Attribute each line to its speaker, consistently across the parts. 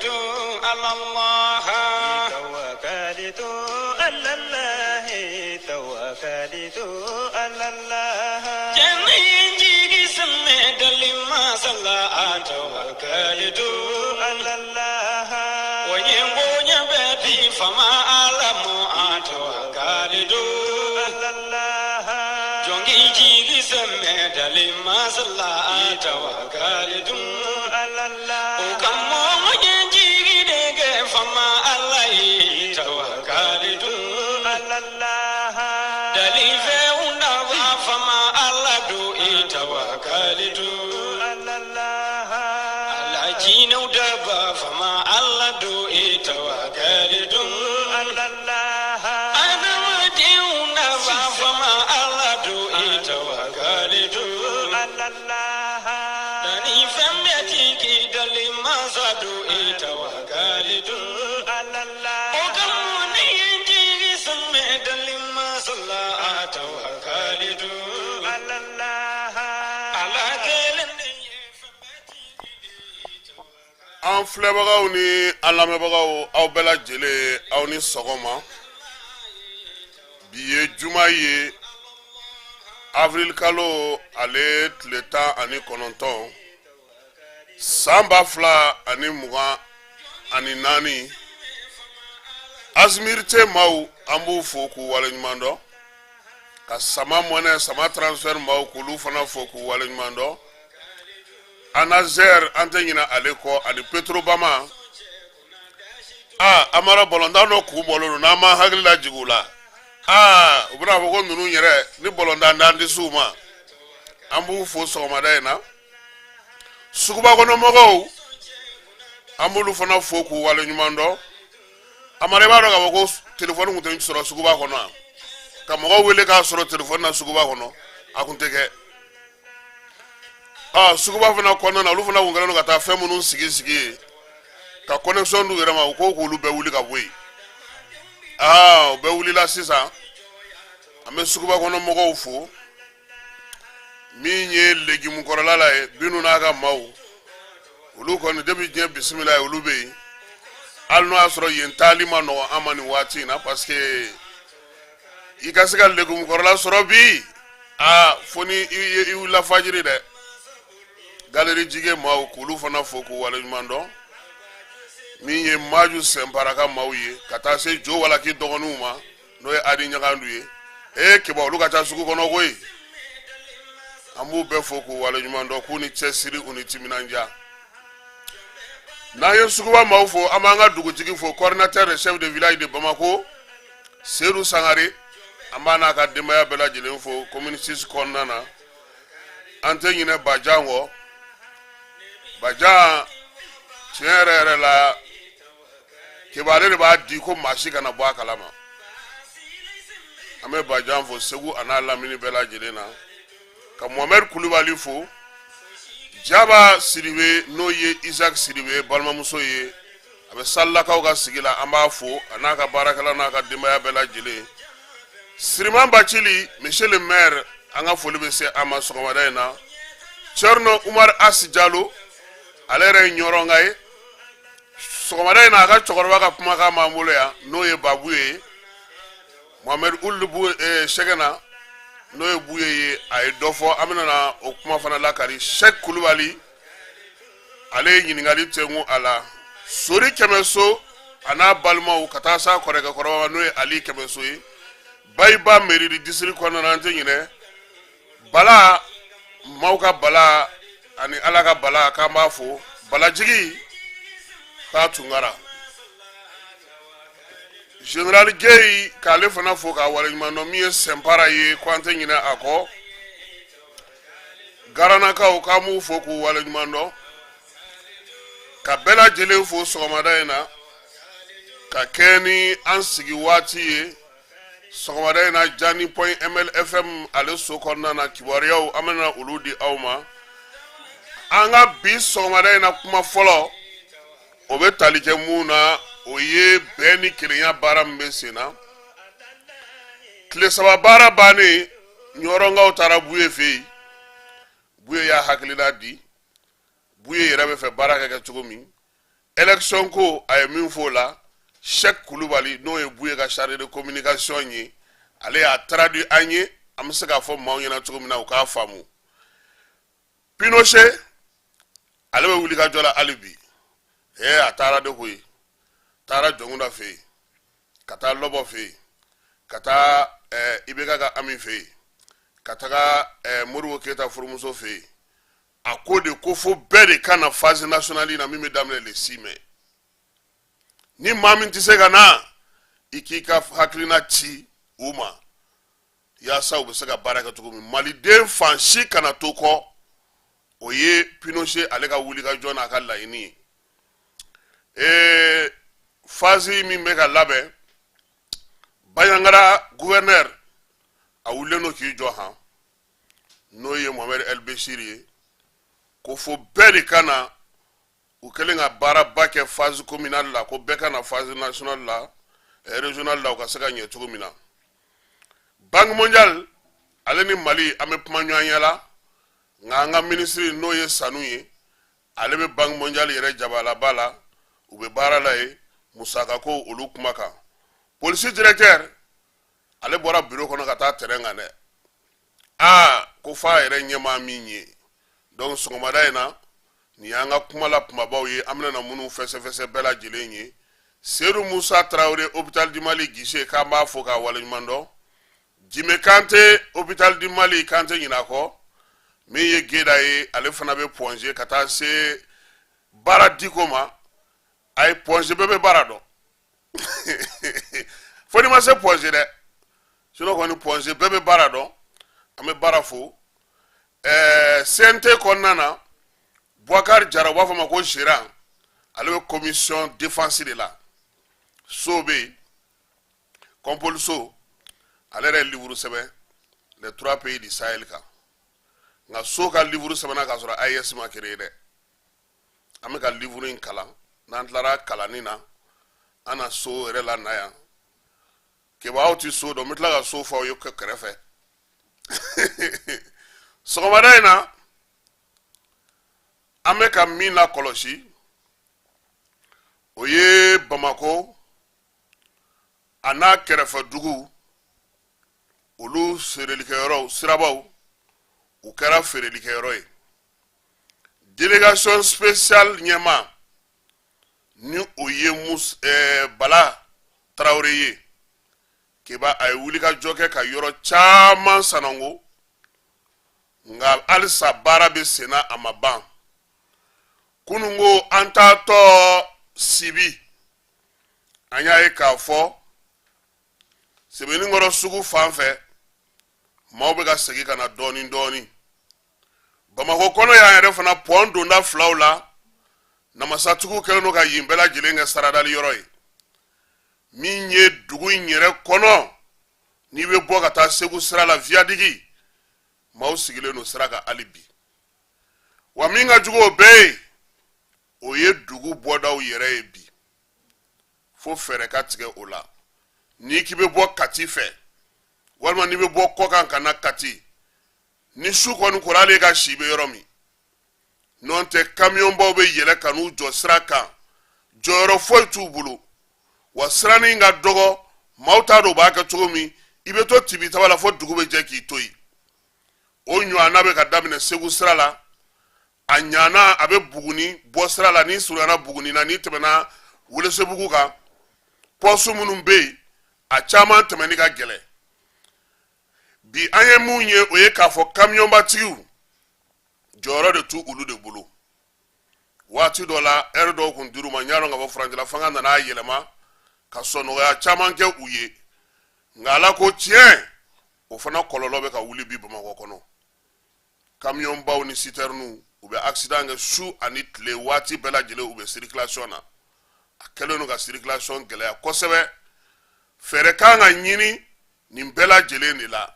Speaker 1: على الله
Speaker 2: توكلت على الله توكلت على الله
Speaker 1: جنينجي سمد لما صلى توكلت
Speaker 2: على الله
Speaker 1: وينبوني بدي فما أعلم توكلت
Speaker 2: على الله
Speaker 1: جنينجي سمد لما صلى توكلت
Speaker 2: على الله
Speaker 1: وكم ينجي دك فما الله توكلت
Speaker 2: على الله
Speaker 1: دليل فونا فما الله دو توكلت
Speaker 2: على الله
Speaker 1: على جينو دبا فما الله دو توكلت
Speaker 2: على الله
Speaker 1: أنا وديونا فما الله دو توكلت
Speaker 2: على الله
Speaker 1: دليل فمتي دليل ما صدو توكلت
Speaker 2: على الله
Speaker 1: وكم ينجي سمد لما صلى توكلت
Speaker 2: على الله
Speaker 1: على كل
Speaker 3: an filɛbagaw ni an lamɛnbagaw aw bɛɛ lajɛlen aw ni sɔgɔma bi ye juma ye avril kalo ale tile 19 san 2024 azimirite maaw an b'u fo k'u waleɲuman dɔn ka sama mɔnɛ sama transfert maaw k'olu fana fo k'u waleɲuman dɔn Anazer ante ɲina ale kɔ ani Petrobama amara bɔlɔndan dɔ k'u bɔlen n'an ma hakili lajigin u la u bɛna fɔ ko ninnu yɛrɛ ni bɔlɔndan d'an tɛ s'u ma an b'u fo sɔgɔmada in na suguba kɔnɔ mɔgɔw an b'olu fana fo k'u waleɲuman dɔn amara i b'a dɔn k'a fɔ ko telefɔni tun tɛ sɔrɔ suguba kɔnɔ ka mɔgɔw wele k'a sɔrɔ telefɔni na suguba kɔnɔ a tun tɛ kɛ suguba fana kɔnɔna na olu fana kun kɛlen don ka taa fɛn minnu sigi ye ka connexion d'u yɛrɛ ma u ko k'olu bɛɛ wuli ka bɔ yen u bɛɛ wulila sisan an bɛ suguba kɔnɔ mɔgɔw fo min ye légume kɔrɔla la ye Binu n'a ka maaw olu kɔni depuis diɲɛ bisimila ye olu bɛ yen hali n'o y'a sɔrɔ yen taali ma nɔgɔn an ma nin waati in na parce que i ka se ka légume kɔrɔla sɔrɔ bi fo ni i wulila fajiri dɛ galeri jige maaw k'olu fana fo k'u waleɲuman dɔn min ye Maju Sɛnparaka maaw ye ka taa se Jo Walaki dɔgɔninw ma n'o ye Adi Ɲagandu ye kiba olu ka taa sugu kɔnɔ koyi an b'u bɛɛ fo k'u waleɲuman dɔn k'u ni cɛsiri u ni timinanja n'an ye suguba maaw fo an b'an ka dugutigi fo coordinateur et chef de village de Bamako Seydou Sangare an b'a n'a ka denbaya bɛɛ lajɛlen fo commune 6 kɔnɔna na an tɛ ɲinɛ Bajan kɔ Bajan tiɲɛ yɛrɛ la kibaru de b'a di ko maa si kana bɔ a kalama an bɛ Bajan fo Segu a n'a lamini bɛɛ lajɛlen na ka Mohamed Kulibali fo Jaba Sidibe n'o ye Isaac Sidibe balimamuso ye a bɛ Salilakaw ka sigi la an b'a fo a n'a ka baarakɛla n'a ka denbaya bɛɛ lajɛlen Siriman Bacili monsieur le maire an ka foli bɛ se a ma sɔgɔmada in na Cherno Umar Asi Jalo ale yɛrɛ ye ɲɔrɔnga ye sɔgɔmada in na a ka cɛkɔrɔba ka kumakan b'an bolo yan n'o ye Babu ye Mohamed Ulubu Sɛgɛna n'o ye Buye ye a ye dɔ fɔ an bɛna o kuma fana lakari Sheikh Kulubali ale ye ɲininkali tɛnku a la Sori Kɛmɛso a n'a balimaw ka taa s'a kɔrɔkɛ kɔrɔba ma n'o ye Ali Kɛmɛso ye Bayiba mairie district kɔnɔna na an tɛ ɲinɛ Bala maaw ka Bala ani Ala ka Bala k'an b'a fo Balajigi k'a Tunkara General Gueye k'ale fana fo k'a waleɲuman dɔn min ye Sɛnpara ye ko an tɛ ɲinɛ a kɔ Garanakaw k'an b'u fo k'u waleɲuman dɔn ka bɛɛ lajɛlen fo sɔgɔmada in na ka kɛ ni an sigi waati ye sɔgɔmada in na Jani Point ML FM ale so kɔnɔna na kibaruyaw an bɛna olu di aw ma an ka bi sɔgɔmada in na kuma fɔlɔ o bɛ tali kɛ mun na o ye bɛn ni kelenya baara min bɛ sen na tile saba baara bannen ɲɔrɔngaw taara Buye fɛ yen Buye y'a hakilila di Buye yɛrɛ bɛ fɛ baara kɛ cogo min élection ko ay min fo la Cheikh Koulibaly no ye buye ka chargé de communication yi ale a traduit anye am se ka fo maw yana tuko mina o ka famu Pinochet ale be wuli ka jola alibi atara de koy tara jongunda fe kata lobo fe kata ibeka ka ami fe kata Modibo Keita furumuso fe akode ko fo bere kana phase nationale na mimi damle le 6 mai ni mamin tise kana ikika haklina ti uma ya sa ubesaka baraka tukumi mali den fanshi kana toko oye Pinochet alega wuli ka jona aka laini phase mi meka labe bayangara gouverneur a wuleno ki johan noye Mohamed El Beshiri ko fo beri kana u kelenga bara bake phase communale la ko beka na phase nationale la régionale la ka seka nye tugumina Banque mondiale aleni Mali ame pmanyoanya la nga ministre noye sanuye alebe Banque mondiale yere jabala bala ube bara la musaka ko olu kumaka police directeur ale bora bureau kono kata terenga ne ko fa yere nyema minye donc songomada ina ni anga kumala pumabaw ye amna na munu fese bela jilenye Seydou Moussa Traoré hôpital du Mali gise ka ba foka walimando Jime Kante hôpital du Mali Kante nyinako me ye geda ye ale fana be ponger kata se baradikoma ay ponger bebe barado foni ma se ponger de sino ko ni ponger bebe barado ame barafo CNT konnana Bouakar Diarra wafa mako gérant ale commission défense de la sobe compulso ale livre sebe les 3 pays du Sahel ka nga so ka livre sebe na ka sura AES ma créé de ame ka livre in kala nan tlara kala nina ana so rela naya ke ba oti so do mitla ka so fa yo ka krefe Sogomadaina ameka mina koloshi oye Bamako ana kerefa dugu olu serelikeyoro sirabaw u kera ferelikeyoro ye délégation spéciale nyema ni oye Bala Traoré ye keba ay wuli ka joke ka yoro chaman sanango nga alisa bara be sena amaban kunungo anta to sibi anya e ka fo sebeni ngoro sugu fanfe mawbe ga segi kana doni Bamako kono ya yare fana pondo nda flawla na masatuku keleno ka yimbela jilenga saradali yoroi minye dugu nyere kono ni be boga ta segu sira la via digi mausigile no siraka alibi wa minga jugo be oye dugu boda o yere ebi fo fere katige ola ni kibe bo katife walma ni be bo kokan kana kati ni shuko ni korale ga shibe yoromi nonte camion bo be yele kanu jo siraka joro fo tubulu wa sirani nga dogo mauta do ba ka tomi ibe to tibita wala fo dugu be jeki toyi onyo anabe ka damine segu sirala anyana abe buguni bo sirala ni surana buguni na ni tebena wule se bugu ka posu munum be a chama temeni ka gele bi anye munye oye ka fo camion batiu joro de tu ulu de bulu wati dola erdo kun duru ma nyaro nga bo franjila fanga na yelema ka sono ya chama nke uye ngala ko tien o fana kololo be ka wuli bi Bamako kono camion baw ni citernu ube accident nga shu anit le wati bela jele ube circulation na akelo no ga circulation gele ya kosebe fere kanga nyini ni bela jele ni la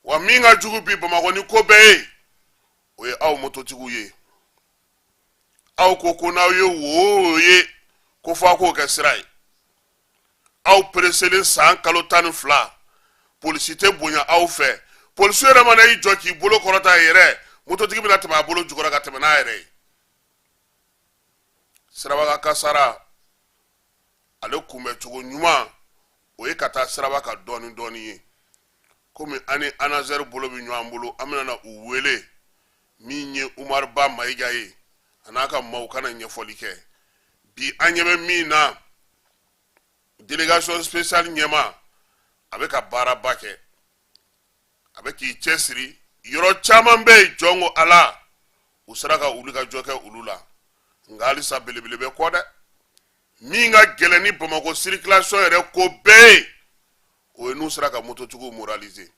Speaker 3: wa minga jugu bi Bamako ni ko be oye aw mototigu ye aw koko na ye wo ye ko fa ko ka sirai aw presele san kalotan fla policité bonya aw fe police yere mana yi joki bolo korota yere moto tigi bina tama bolo jukora ka tama na yere siraba ka kasara ale kunbɛ cogo ɲuman o ye ka taa siraba ka dɔɔni dɔɔni ye komi ani Anazɛri bolo bi ɲɔgɔn bolo an bɛna u wele min ye Umaru Ba Mayiga ye an'a ka maaw kana ɲɛfɔli kɛ bi an ɲɛ bɛ min na délégation spéciale ɲɛma a bɛ ka baaraba kɛ a bɛ k'i cɛsiri yɔrɔ caman bɛ yen jɔn ko Ala u sera ka wuli ka jɔ kɛ olu la nka halisa belebele bɛ kɔ dɛ min ka gɛlɛn ni Bamakɔ circulation yɛrɛ ko bɛɛ ye o ye n'u sera ka mototigiw moraliser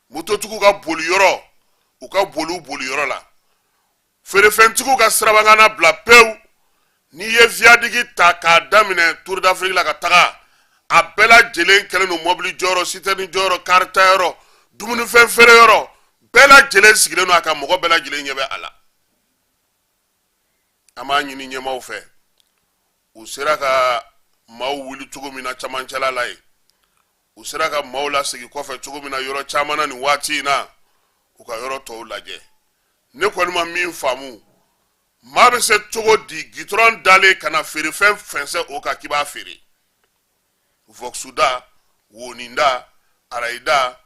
Speaker 3: mototigiw ka boli yɔrɔ u ka boli yɔrɔ la feerefɛntigiw ka sirabangana bila pewu n'i ye viadigi ta k'a daminɛ Tour d'Afrique la ka taga a bɛɛ lajɛlen kɛlen don mobili jɔyɔrɔ citerne jɔyɔrɔ karita yɔrɔ dumunifɛn feere yɔrɔ bɛɛ lajɛlen sigilen don a kan mɔgɔ bɛɛ lajɛlen ɲɛ bɛ a la an b'a ɲini ɲɛmaaw fɛ u sera ka maaw wuli cogo min na camancɛla la ye u sera ka maaw lasegi kɔfɛ cogo min na yɔrɔ caman na nin waati in na u ka yɔrɔ tɔw lajɛ ne kɔni ma min faamu maa bɛ se cogo di gitɔrɔn dalen ka na feerefɛn fɛnsɛ o kan k'i b'a feere Voxuda Woninda Arayida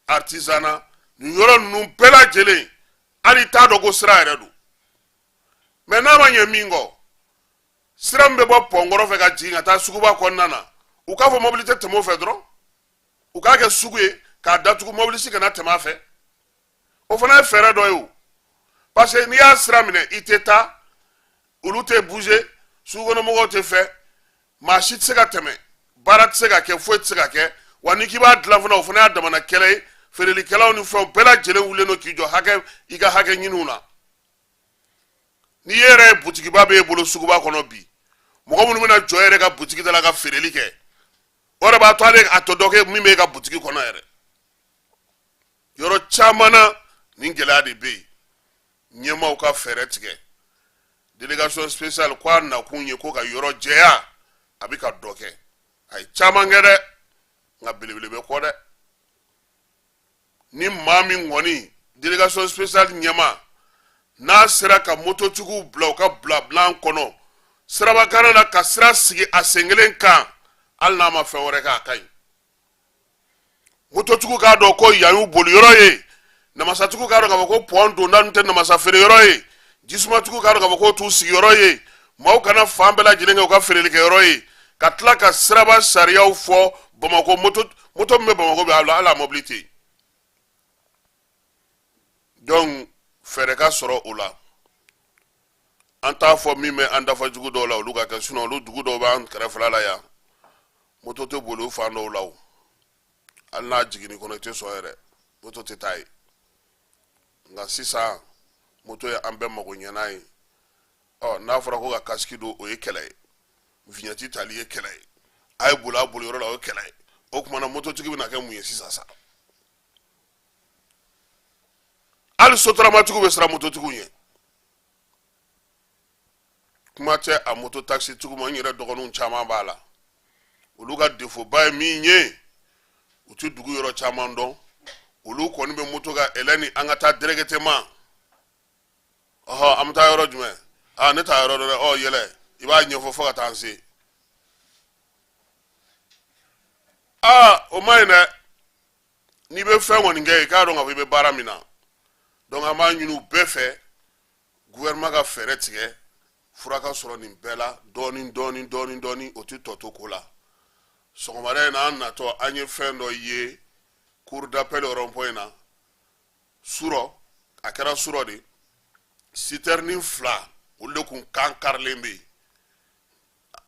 Speaker 3: Artisana nin yɔrɔ ninnu bɛɛ lajɛlen hali t'a dɔn ko sira yɛrɛ don mais n'a ma ɲɛ min kɔ sira min bɛ bɔ Pɔnkɔrɔ fɛ ka jigin ka taa suguba kɔnɔna na u k'a fɔ mobili tɛ tɛmɛ o fɛ dɔrɔn u k'a kɛ sugu ye k'a datugu mobili si kana tɛmɛ a fɛ o fana ye fɛɛrɛ dɔ ye o parce que n'i y'a sira minɛ i tɛ taa olu tɛ bouger sugukɔnɔmɔgɔw tɛ fɛ maa si tɛ se ka tɛmɛ baara tɛ se ka kɛ foyi tɛ se ka kɛ wa ni k'i b'a dilan fana o fana y'a damana kɛlɛ ye feerelikɛlaw ni fɛnw bɛɛ lajɛlen wulilen don k'i jɔ hakɛ i ka hakɛ ɲiniw na ni e yɛrɛ ye butikiba b'e bolo suguba kɔnɔ bi mɔgɔ minnu bɛna jɔ e yɛrɛ ka butiki da la ka feereli kɛ o de b'a to ale a tɔ dɔ kɛ min b'e ka butiki kɔnɔ yɛrɛ yɔrɔ caman na nin gɛlɛya de bɛ yen ɲɛmaaw ka fɛɛrɛ tigɛ délégation spéciale ko a nakun ye ko ka yɔrɔ jɛya a bɛ ka dɔ kɛ a ye caman kɛ dɛ nka belebele bɛ kɔ dɛ ni maa min kɔni délégation spéciale ɲɛma n'a sera ka mototigiw bila u ka bilabilan kɔnɔ sirabakana la ka sira sigi a sen kelen kan hali n'a ma fɛn wɛrɛ kɛ a ka ɲi mototigiw k'a dɔn ko yan y'u boli yɔrɔ ye namasatigiw k'a dɔn k'a fɔ ko pɔn donda ninnu tɛ namasa feere yɔrɔ ye jisumatigiw k'a dɔn k'a fɔ k'o t'u sigi yɔrɔ ye maaw kana fan bɛɛ lajɛlen kɛ u ka feereli kɛ yɔrɔ ye ka tila ka siraba sariyaw fɔ Bamakɔ moto min bɛ Bamakɔ bɛ hali a mobili tɛ yen donc fɛɛrɛ ka sɔrɔ o la an t'a fɔ min bɛ an dafa jugu dɔw la olu ka kɛ sinon olu dugu dɔw b'an kɛrɛfɛla la yan moto tɛ boli o fan dɔw la o hali n'a jiginni kɔnɔ i tɛ sɔn yɛrɛ moto tɛ taa ye nka sisan moto ye an bɛɛ mago ɲɛna ye n'a fɔra ko ka kasiki don o ye kɛlɛ ye vignette tali ye kɛlɛ ye a ye boli a boli yɔrɔ la o ye kɛlɛ ye o kumana mototigi bɛna kɛ mun ye sisan sa hali sotaramatigiw bɛ siran mototigiw ɲɛ kuma tɛ a moto taxi tigiw ma n yɛrɛ dɔgɔninw caman b'a la olu ka défaut ba ye min ye u tɛ dugu yɔrɔ caman dɔn olu kɔni bɛ moto ka ɛlɛni an ka taa directement an bɛ taa yɔrɔ jumɛn ne taa yɔrɔ dɔ dɛ yɛlɛ i b'a ɲɛfɔ fo ka taa an se o ma ɲi dɛ n'i bɛ fɛn kɔni kɛ i k'a dɔn k'a fɔ i bɛ baara min na donc an b'a ɲini u bɛɛ fɛ gouvernement ka fɛɛrɛ tigɛ fura ka sɔrɔ nin bɛɛ la dɔɔni o tɛ tɔ to ko la sɔgɔmada in na an natɔ an ye fɛn dɔ ye cour d'appel rond-point in na surɔ a kɛra surɔ de citerne 2 olu de kun kan karilen bɛ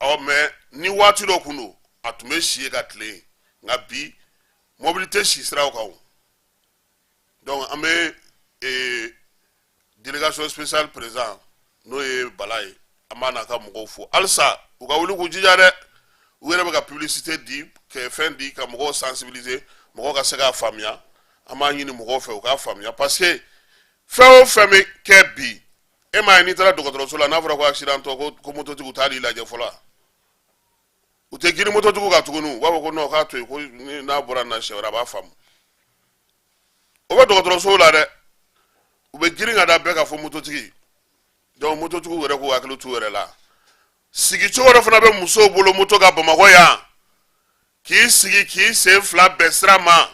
Speaker 3: yen mais ni waati dɔ kun don a tun bɛ si ye ka tile nka bi mobili tɛ si siraw kan donc an bɛ délégation spéciale présent n'o ye Bala ye an b'a n'a ka mɔgɔw fo halisa u ka wuli k'u jija dɛ u yɛrɛ bɛ ka publicité di ka fɛn di ka mɔgɔw sensibiliser mɔgɔw ka se k'a faamuya an b'a ɲini mɔgɔw fɛ u k'a faamuya parce que fɛn o fɛn bɛ kɛ bi e m'a ye n'i taara dɔgɔtɔrɔso la n'a fɔra ko accident tɔ ko mototigiw t'a lajɛ fɔlɔ u tɛ girin mototigiw kan tuguni u b'a fɔ ko non k'a to yen ko n'a bɔra na siɲɛ wɛrɛ a b'a faamu o bɛ dɔgɔtɔrɔsow la dɛ u bɛ girin ka da bɛɛ ka fɔ mototigi donc mototigiw yɛrɛ k'u hakili t'u yɛrɛ la sigi cogo dɔ fana bɛ musow bolo moto ka Bamakɔ yan k'i sigi k'i sen fila bɛɛ sira ma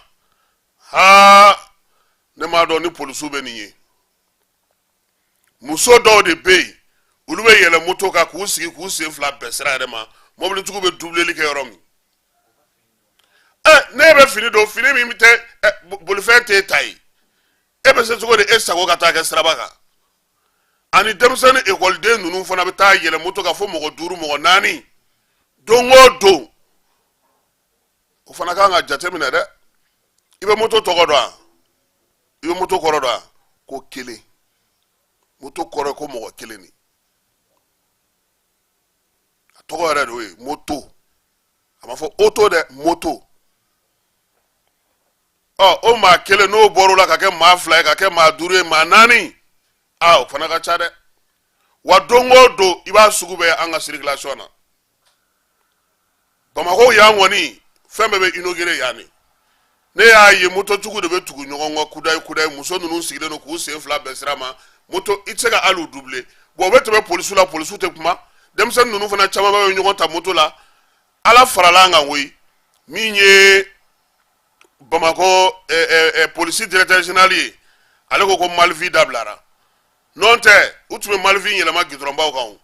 Speaker 3: ne m'a dɔn ni polisiw bɛ nin ye muso dɔw de bɛ yen olu bɛ yɛlɛ moto kan k'u sigi k'u sen fila bɛɛ sira yɛrɛ ma mobilitigiw bɛ dubleli kɛ yɔrɔ min ne bɛ fini don fini min tɛ bolifɛn t'e ta ye e bɛ se cogo di e sago ka taa kɛ siraba kan ani denmisɛnnin ekɔliden ninnu fana bɛ taa yɛlɛ moto kan fo mɔgɔ 5 mɔgɔ 4 don o don o fana kan ka jateminɛ dɛ i bɛ moto tɔgɔ dɔn wa i bɛ moto kɔrɔ dɔn wa ko kelen moto kɔrɔ ko mɔgɔ kelen ni a tɔgɔ yɛrɛ de o ye moto a ma fɔ auto dɛ moto o maa kelen n'o bɔra o la ka kɛ maa 2 ye ka kɛ maa 5 ye maa 4 o fana ka ca dɛ wa don o don i b'a sugu bɛ an ka circulation na Bamakɔ yan kɔni fɛn bɛɛ bɛ inauguré yan ne y'a ye moto tigiw de bɛ tugu ɲɔgɔn kɔ kudayi muso ninnu sigilen don k'u sen fila bɛɛ sira ma moto i tɛ se ka hali u doubler o bɛ tɛmɛ polisiw la polisiw tɛ kuma denmisɛnnin ninnu fana caman bɛ ɲɔgɔn ta moto la ala farala an kan koyi min ye Bamakɔ polisi directeur général ye ale ko Malvi dabilara non tɛ u tun bɛ Malvi yɛlɛma gidɔrɔnbaw kan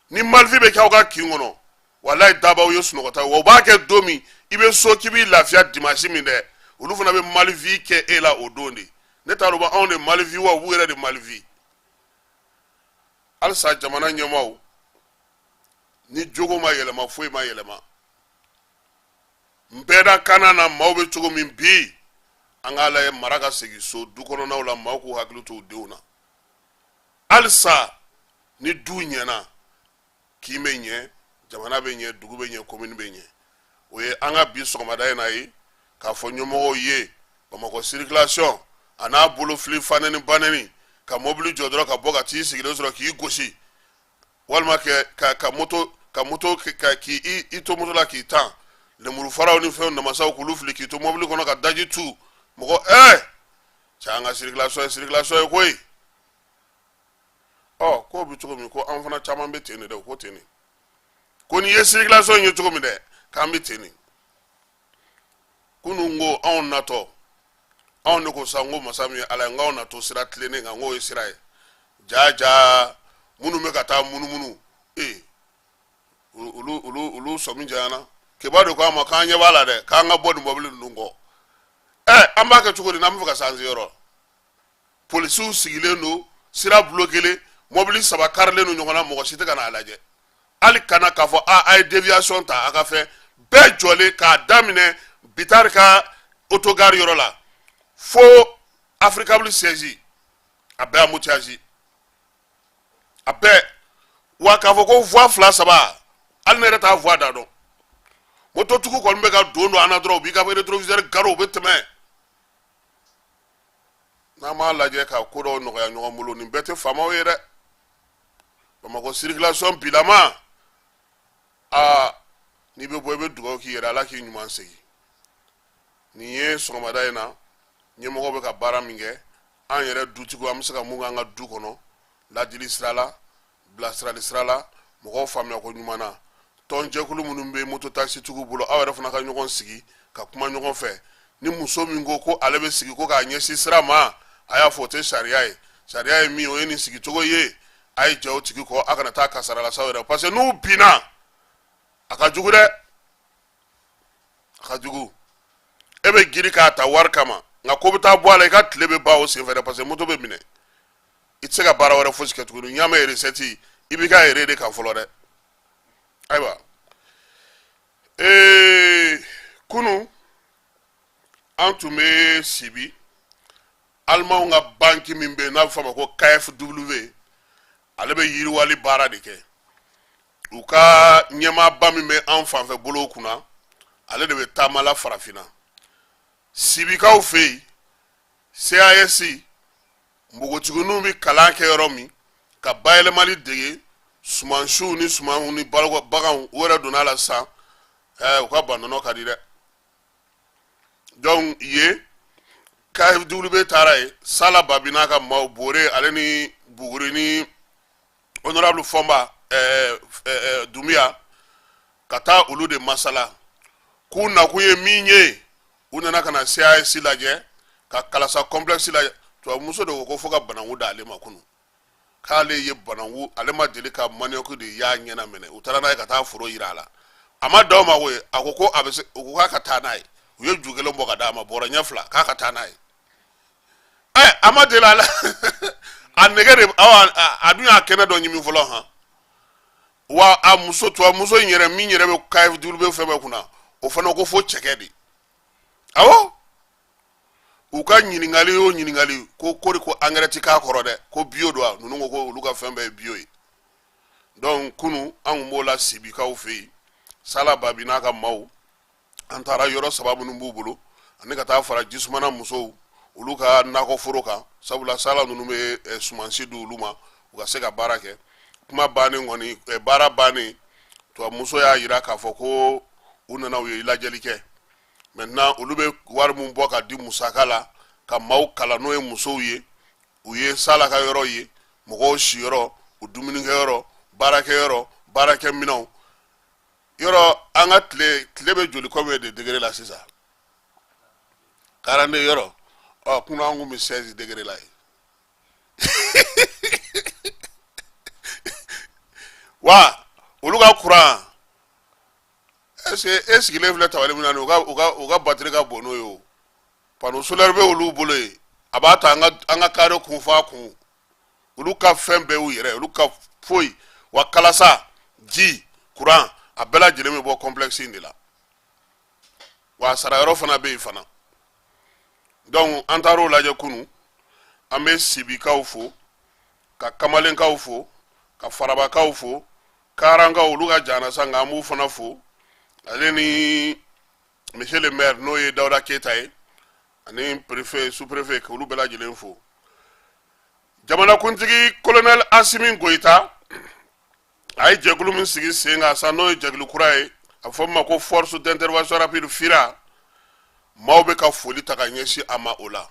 Speaker 3: ni Malvi bɛ kɛ aw ka kin kɔnɔ walayi dabaw ye sunɔgɔta wa u b'a kɛ don min i bɛ so k'i b'i lafiya dimanche min dɛ olu fana bɛ Malvi kɛ e la o don de ne t'a dɔn anw de Malvi wa u b'u yɛrɛ de Malvi halisa jamana ɲɛmaaw ni jogo ma yɛlɛma foyi ma yɛlɛma n bɛɛ da kana na maaw bɛ cogo min bi an k'a lajɛ mara ka segin so du kɔnɔnaw la maaw k'u hakili to u denw na halisa ni du ɲɛna k'i bɛ ɲɛ jamana bɛ ɲɛ dugu bɛ ɲɛ commune bɛ ɲɛ o ye an ka bi sɔgɔmada in na ye k'a fɔ ɲɛmɔgɔw ye Bamakɔ circulation a n'a bolo fili fanɛni banɛni ka mobili jɔ dɔrɔn ka bɔ ka t'i sigilen sɔrɔ k'i gosi walima ka moto k'i to moto la k'i tan lemuru faraw ni fɛnw namasaw k'olu fili k'i to mobili kɔnɔ ka daji tu mɔgɔ cɛ an ka circulation ye koyi k'o bɛ cogo min ko an fana caman bɛ ten de dɛ ko ten de ko ni ye circulation ye cogo min dɛ k'an bɛ ten de kunun ko anw natɔ anw de ko sa n ko masa min ye ala ye n k'anw natɔ sira tilennen kan n k'o ye sira ye jaa minnu bɛ ka taa munumunu olu sɔmi janyana kibaru ko an ma k'an ɲɛ b'a la dɛ k'an ka bɔ nin mobili ninnu kɔ an b'a kɛ cogo di n'an bɛ fɛ ka s'an seyɔrɔ polisiw sigilen don sira bloquelen mobili 3 karilen don ɲɔgɔn na mɔgɔ si tɛ ka n'a lajɛ hali kana k'a fɔ a ye déviation ta a ka fɛn bɛɛ jɔlen k'a daminɛ bitari ka autogare yɔrɔ la fo Africable siège a bɛɛ embouteillage a bɛɛ wa k'a fɔ ko voie 2 3 hali ne yɛrɛ t'a voie da dɔn mototigiw kɔni bɛ ka don an na dɔrɔn u b'i ka rétroviseur garo u bɛ tɛmɛ n'an m'a lajɛ ka ko dɔw nɔgɔya ɲɔgɔn bolo nin bɛɛ tɛ faamaw ye dɛ Bamakɔ circulation bilama n'i bɛ bɔ i bɛ dugawu k'i yɛrɛ ala k'i ɲuman segin nin ye sɔgɔmada in na ɲɛmɔgɔ bɛ ka baara min kɛ an yɛrɛ dutigiw an bɛ se ka mun k'an ka du kɔnɔ ladili sira la bilasirali sira la mɔgɔw faamuya ko ɲuman na tɔnjɛkulu minnu bɛ moto taxi tigiw bolo aw yɛrɛ fana ka ɲɔgɔn sigi ka kuma ɲɔgɔn fɛ ni muso min ko ale bɛ sigi ko k'a ɲɛsin sira ma a y'a fɔ o tɛ sariya ye sariya ye min o ye nin sigi cogo ye a ye jɛ o tigi kɔ a kana taa kasara la s'aw yɛrɛ parce que n'u binna a ka jugu dɛ a ka jugu e bɛ giri k'a ta wari kama nka ko bɛ taa bɔ a la i ka tile bɛ ban o senfɛ dɛ parce que moto bɛ minɛ i tɛ se ka baara wɛrɛ fosi kɛ tuguni n'i y'a mɛn recette i b'i ka yɛrɛ de kan fɔlɔ dɛ ayiwa kunu an tun bɛ Sibi alimanw ka banki min bɛ yen n'a bɛ f'a ma ko KFW ale bɛ yiriwali baara de kɛ u ka ɲɛmaaba min bɛ an fanfɛ bolow kunna ale de bɛ taamala farafinna Sibikaw fɛ yen CAS npogotigininw bɛ kalan kɛ yɔrɔ min ka bayɛlɛmali dege sumansiw ni sumanw ni baganw u yɛrɛ donna la sisan u ka bandɔnɔ ka di dɛ donc ye KFW taara ye Sala Babi n'a ka maaw Bore ale ni Buguri ni honorable Fɔnba dumiya ka taa olu de masala k'u nakun ye min ye u nana ka na CAS lajɛ ka kalasa complexe lajɛ tubabumuso de ko fo ka bananku da ale ma kunu k'ale ye bananku ale ma deli ka manioc de y'a ɲɛna minɛ u taara n'a ye ka taa foro yira a la a ma d'aw ma koyi a ko ko a bɛ se u ko k'a ka taa n'a ye u ye ju kelen bɔ ka d'a ma bɔrɔ ɲɛ fila k'a ka taa n'a ye a ma deli a la a nɛgɛ de a dun y'a kɛnɛ dɔ ɲimi fɔlɔ han wa a muso tubabumuso in yɛrɛ min yɛrɛ bɛ KFW fɛn bɛɛ kunna o fana ko fo cɛkɛ de awɔ u ka ɲininkali o ɲininkali ko kori ko engrais ti k'a kɔrɔ dɛ ko bio don a ninnu ko olu ka fɛn bɛɛ ye bio ye donc kunu an kun b'o la sibikaw fɛ yen sala babi n'a ka maaw an taara yɔrɔ saba minnu b'u bolo ani ka taa fara jisumana musow olu ka nakɔ foro kan sabula sala ninnu bɛ sumansi di olu ma u ka se ka baara kɛ kuma bannen kɔni baara bannen tubabumuso y'a jira k'a fɔ ko u nana u ye lajɛli kɛ maintenant olu bɛ wari mun bɔ ka di musaka la ka maaw kalan n'o ye musow ye u ye sala ka yɔrɔ ye mɔgɔw si yɔrɔ u dumunikɛ yɔrɔ baarakɛ minɛnw yɔrɔ an ka tile bɛ joli combien de degré la sisan 42 yɔrɔ kunun an kun bɛ 16 degré la ye wa olu ka courant est-ce sigilen filɛ tabali min na nin u ka batterie ka bon n'o ye o panneau solaire bɛ olu bolo yen a b'a ta an ka carré kun f'a kun olu ka fɛn bɛɛ y'u yɛrɛ olu ka foyi wa kalasa ji courant a bɛɛ lajɛlen bɛ bɔ complexe in de la wa a sara yɔrɔ fana bɛ yen fana donc an taar'o lajɛ kunu an bɛ sibikaw fo ka kamalenkaw fo ka farabakaw fo karankaw olu ka jana sa nka an b'u fana fo ale ni monsieur le maire n'o ye Dawuda Keyita ye ani préfet sous-préfet k'olu bɛɛ lajɛlen fo jamanakuntigi colonel Asimi Goyita a ye jɛkulu min sigi sen kan sa n'o ye jɛkulu kura ye a fɔ ma ko force d'intervention rapide FIRA maaw bɛ ka foli ta ka ɲɛsin a ma o la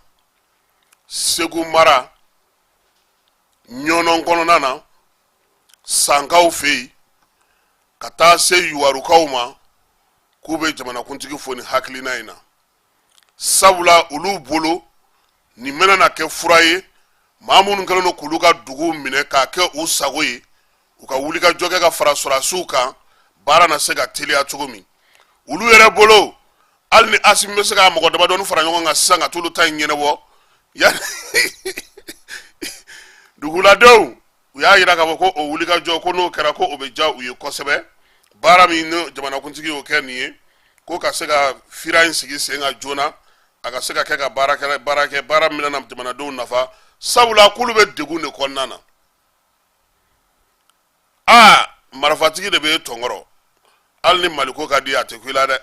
Speaker 3: Segu mara ɲɔnɔn kɔnɔna na sankaw fɛ yen ka taa se yuwarukaw ma k'u bɛ jamanakuntigi fo ni hakilina in na sabula olu bolo nin bɛna na kɛ fura ye maa minnu kɛlen don k'olu ka dugu minɛ k'a kɛ u sago ye u ka wuli ka jɔ kɛ ka fara sɔrɔdasiw kan baara na se ka teliya cogo min olu yɛrɛ bolo hali ni Asimi bɛ se ka mɔgɔ damadɔni fara ɲɔgɔn kan sisan ka t'olu ta in ɲɛnabɔ duguladenw u y'a jira k'a fɔ ko o wuli ka jɔ ko n'o kɛra ko o bɛ diya u ye kosɛbɛ baara min ni jamanakuntigi y'o kɛ nin ye ko ka se ka FIRA in sigi sen kan joona a ka se ka kɛ ka baara min na jamanadenw nafa sabula k'olu bɛ degun de kɔnɔna na marifatigi de bɛ tɔnkɔrɔ hali ni maliko ka di a tɛ ku i la dɛ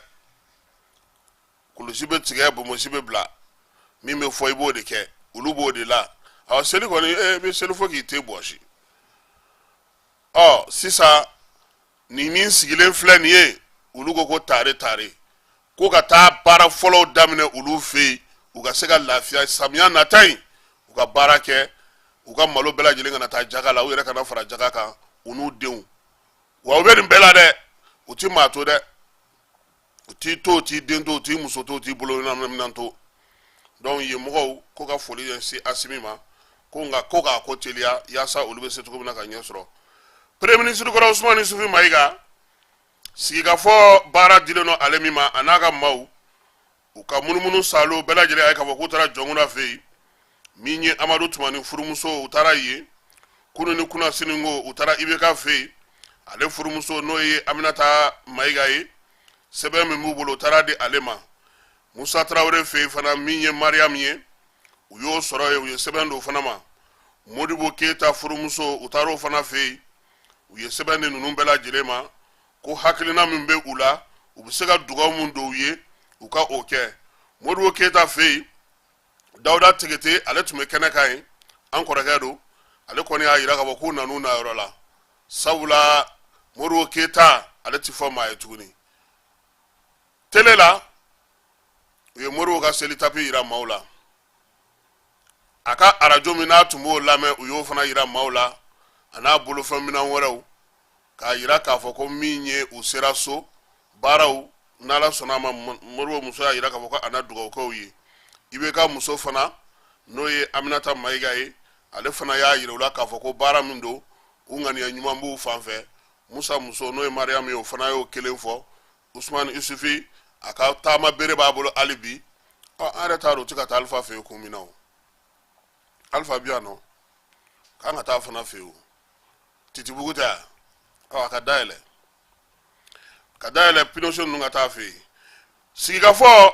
Speaker 3: kulusi bɛ tigɛ bomosi bɛ bila min bɛ fɔ i b'o de kɛ olu b'o de la seli kɔni i bɛ seli fo k'i te bɔsi sisan nin min sigilen filɛ nin ye olu ko tare ko ka taa baara fɔlɔw daminɛ olu fɛ yen u ka se ka lafiya samiya nata in u ka baara kɛ u ka malo bɛɛ lajɛlen kana taa jaga la u yɛrɛ kana fara jaga kan u n'u denw wa u bɛ nin bɛɛ la dɛ u ti maa to dɛ u t'i to u t'i den to u t'i muso to u t'i bolo minɛn to donc yen mɔgɔw ko ka foli ɲɛsin Asimi ma ko k'a ko teliya yaasa olu bɛ se cogo min na ka ɲɛ sɔrɔ premier ministre kɔrɔ Usumani Sufi Mayiga sigikafɔ baara dilen don ale min ma a n'a ka maaw u ka munumunu salo bɛɛ lajɛlen a ye k'a fɔ k'u taara jɔnkuna fɛ yen min ye Amadu Tumani furumuso u taara yen kunu ni kuna sininko u taara IBK fɛ yen ale furumuso n'o ye Aminata Mayiga ye sɛbɛn min b'u bolo u taara di ale ma Musa Tarawele fɛ yen fana min ye Mariam ye u y'o sɔrɔ yen u ye sɛbɛn don fana ma Modibo Keyita furumuso u taara o fana fɛ yen u ye sɛbɛn di ninnu bɛɛ lajɛlen ma ko hakilina min bɛ u la u bɛ se ka dugawu mun don u ye u ka o kɛ Modibo Keyita fɛ yen Dawuda Tigete ale tun bɛ kɛnɛ kan yen an kɔrɔkɛ don ale kɔni y'a jira k'a fɔ k'u nan'u na yɔrɔ la sabula Modibo Keyita ale ti fɔ maa ye tuguni tele la u ye Modibo ka seli tapi jira maaw la a ka arajo min n'a tun b'o lamɛn u y'o fana jira maaw la a n'a bolofɛn minɛn wɛrɛw k'a yira k'a fɔ ko min ye u sera so baaraw n'ala sɔnna ma Modibo muso y'a yira k'a fɔ ko a na dugawukɛw ye IBK muso fana n'o ye Aminata Mayiga ye ale fana y'a yira u la k'a fɔ ko baara min don u ŋaniya ɲuman b'u fan fɛ Musa muso n'o ye Mariam ye o fana y'o kelen fɔ Usmane Isufi a ka taama bere b'a bolo hali bi an yɛrɛ t'a dɔn u tɛ ka taa Alifa fɛ yen kun min na o Alifa bi yan nɔ k'an ka taa fana fɛ yen o Titibugu tɛ a ka dayɛlɛ Pinochet ninnu ka taa fɛ yen sigikafɔ